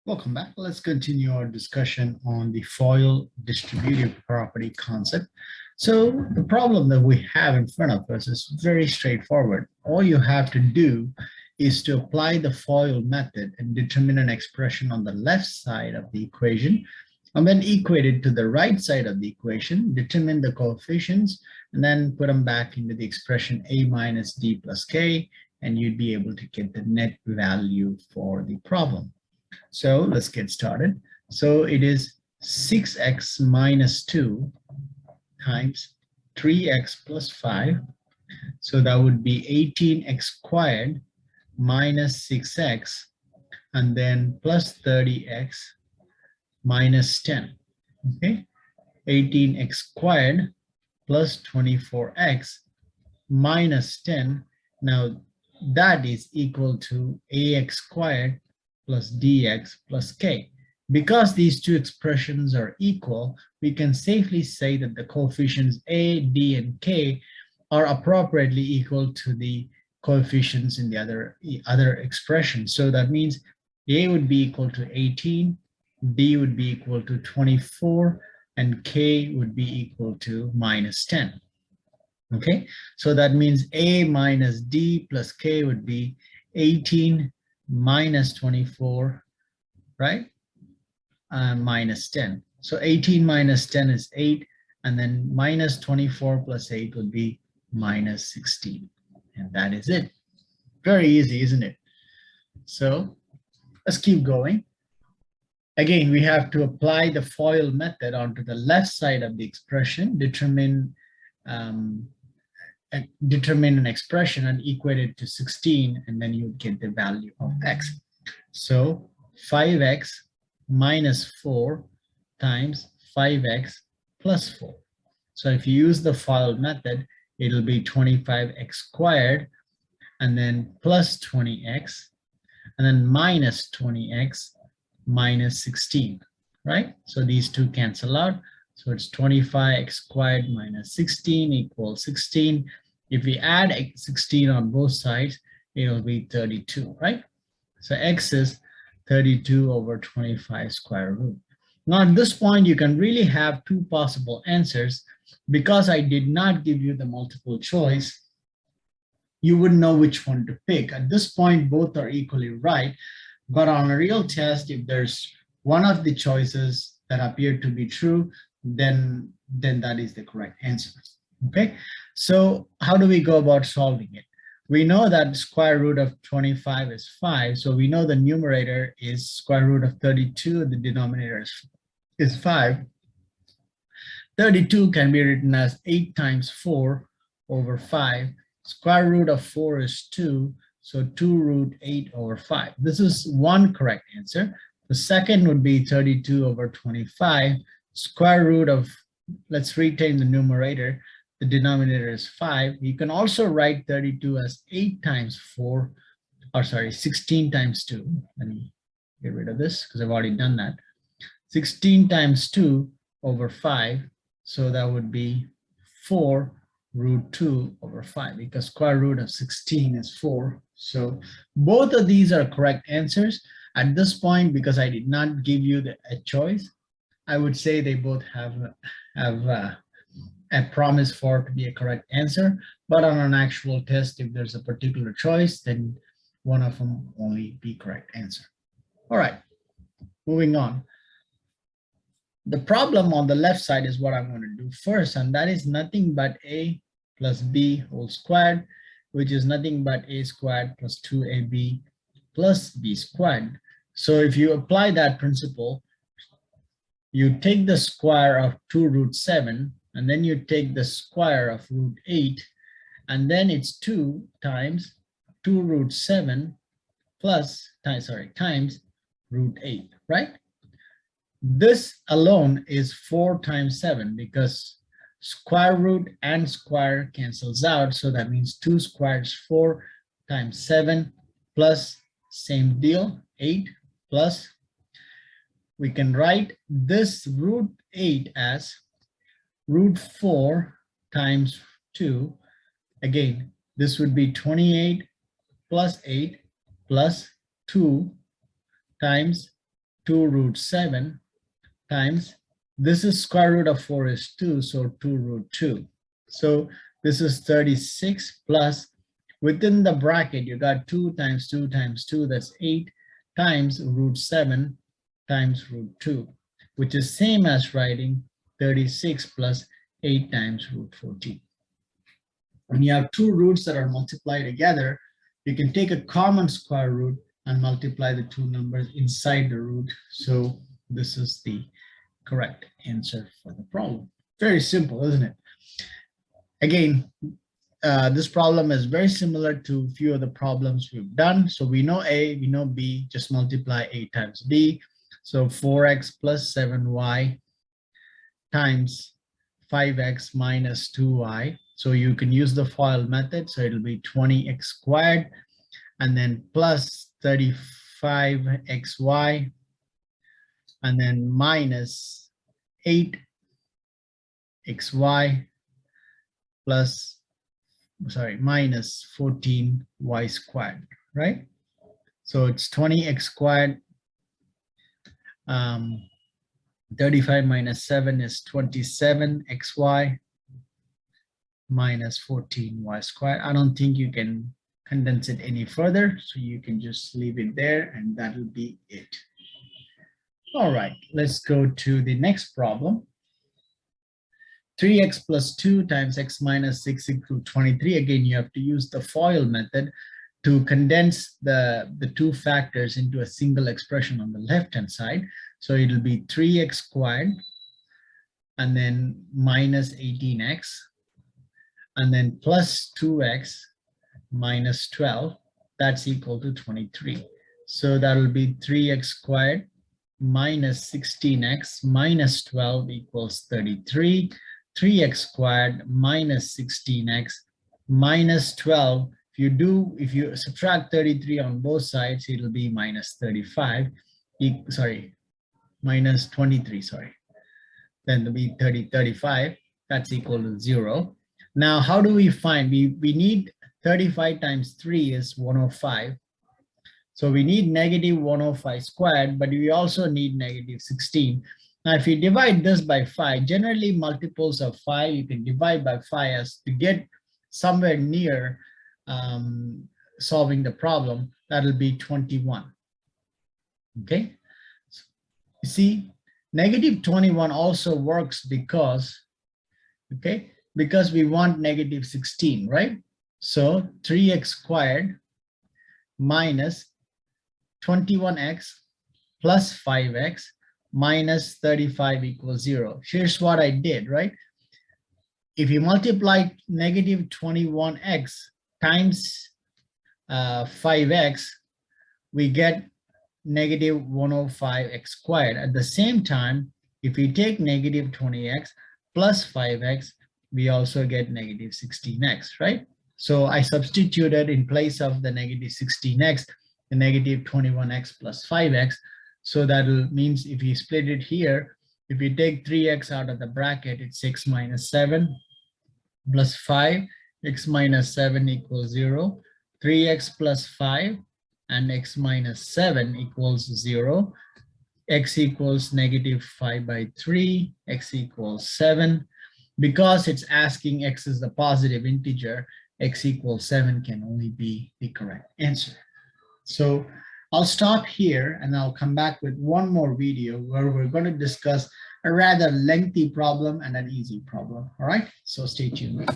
Welcome back. Let's continue our discussion on the FOIL distributive property concept. So the problem that we have in front of us is very straightforward. All you have to do is to apply the FOIL method and determine an expression on the left side of the equation, and then equate it to the right side of the equation, determine the coefficients, and then put them back into the expression a minus d plus k, and you'd be able to get the net value for the problem. So let's get started. So it is 6x minus 2 times 3x plus 5. So that would be 18x squared minus 6x, and then plus 30x minus 10. Okay, 18x squared plus 24x minus 10. Now that is equal to ax squared plus dx plus k. Because these two expressions are equal, we can safely say that the coefficients a, d, and k are appropriately equal to the coefficients in the other expression. So that means a would be equal to 18, d would be equal to 24, and k would be equal to minus 10. Okay, so that means a minus d plus k would be 18 minus 24, right? Minus 10. So 18 minus 10 is 8, and then minus 24 plus 8 would be minus 16. And that is it. Very easy, isn't it? So let's keep going. Again, we have to apply the FOIL method onto the left side of the expression, determine an expression and equate it to 16, and then you get the value of x. So 5x minus 4 times 5x plus 4. So if you use the FOIL method, it'll be 25x squared, and then plus 20x, and then minus 20x minus 16, right? So these two cancel out. So it's 25x squared minus 16 equals 16. If we add 16 on both sides, it'll be 32, right? So x is 32 over 25 square root. Now at this point, you can really have two possible answers. Because I did not give you the multiple choice, you wouldn't know which one to pick. At this point, both are equally right. But on a real test, if there's one of the choices that appear to be true, then that is the correct answer. Okay, so how do we go about solving it? We know that square root of 25 is 5, so we know the numerator is square root of 32, and the denominator is 5. 32 can be written as 8 times 4 over 5. Square root of 4 is 2, so 2 root 8 over 5. This is one correct answer. The second would be 32 over 25. Square root of, let's retain the numerator, the denominator is 5. You can also write 32 as 8 times 4, or sorry, 16 times 2. Let me get rid of this because I've already done that. 16 times 2 over 5. So that would be 4 root 2 over 5, because square root of 16 is 4. So both of these are correct answers. At this point, because I did not give you a choice, I would say they both have a promise for it to be a correct answer. But on an actual test, if there's a particular choice, then one of them will only be correct answer. All right, moving on. The problem on the left side is what I'm going to do first, and that is nothing but a plus b whole squared, which is nothing but a squared plus 2ab plus b squared. So if you apply that principle, you take the square of 2 root 7, and then you take the square of root 8, and then it's 2 times 2 root 7 times root 8, right? This alone is 4 times 7, because square root and square cancels out. So that means 2 squared is 4 times 7 plus same deal, 8 plus. We can write this root 8 as root 4 times 2. Again, this would be 28 plus 8 plus 2 times 2 root 7 times, this is square root of 4 is 2, so 2 root 2. So this is 36 plus, within the bracket, you got 2 times 2 times 2, that's 8 times root 7 times root 2, which is same as writing 36 plus 8 times root 14. When you have two roots that are multiplied together, you can take a common square root and multiply the two numbers inside the root. So this is the correct answer for the problem. Very simple, isn't it? Again, this problem is very similar to a few of the problems we've done. So we know A, we know B, just multiply A times B. So 4x plus 7y times 5x minus 2y. So you can use the FOIL method. So it'll be 20x squared and then plus 35xy and then minus 8xy plus, sorry, minus 14y squared, right? So it's 20x squared. 35 minus 7 is 27xy minus 14y squared. I don't think you can condense it any further, so you can just leave it there and that'll be it. All right, let's go to the next problem. 3x plus 2 times x minus 6 equals 23. Again, you have to use the FOIL method to condense the two factors into a single expression on the left-hand side. So it'll be 3x squared and then minus 18x and then plus 2x minus 12. That's equal to 23. So that'll be 3x squared minus 16x minus 12 equals 33. 3x squared minus 16x minus 12. If you subtract 33 on both sides, it'll be minus 35. Minus 23, sorry. Then it'll be 35. That's equal to 0. Now, how do we find? We need 35 times 3 is 105. So we need negative 105 squared, but we also need negative 16. Now, if you divide this by 5, generally multiples of 5, you can divide by 5 as to get somewhere near solving the problem. That'll be 21. Okay. You see, negative 21 also works because, okay, because we want negative 16, right? So 3x squared minus 21x plus 5x minus 35 equals 0. Here's what I did, right? If you multiply negative 21x times 5x, we get negative 105x squared. At the same time, if we take negative 20x plus 5x, we also get negative 16x, right? So I substituted in place of the negative 16x, the negative 21x plus 5x. So that means if you split it here, if you take 3x out of the bracket, it's 6 minus 7 plus 5, x minus 7 equals 0, 3x plus 5 and x minus 7 equals 0, x equals negative 5 by 3, x equals 7. Because it's asking x is the positive integer, x equals 7 can only be the correct answer. So I'll stop here and I'll come back with one more video where we're going to discuss a rather lengthy problem and an easy problem. All right, so stay tuned.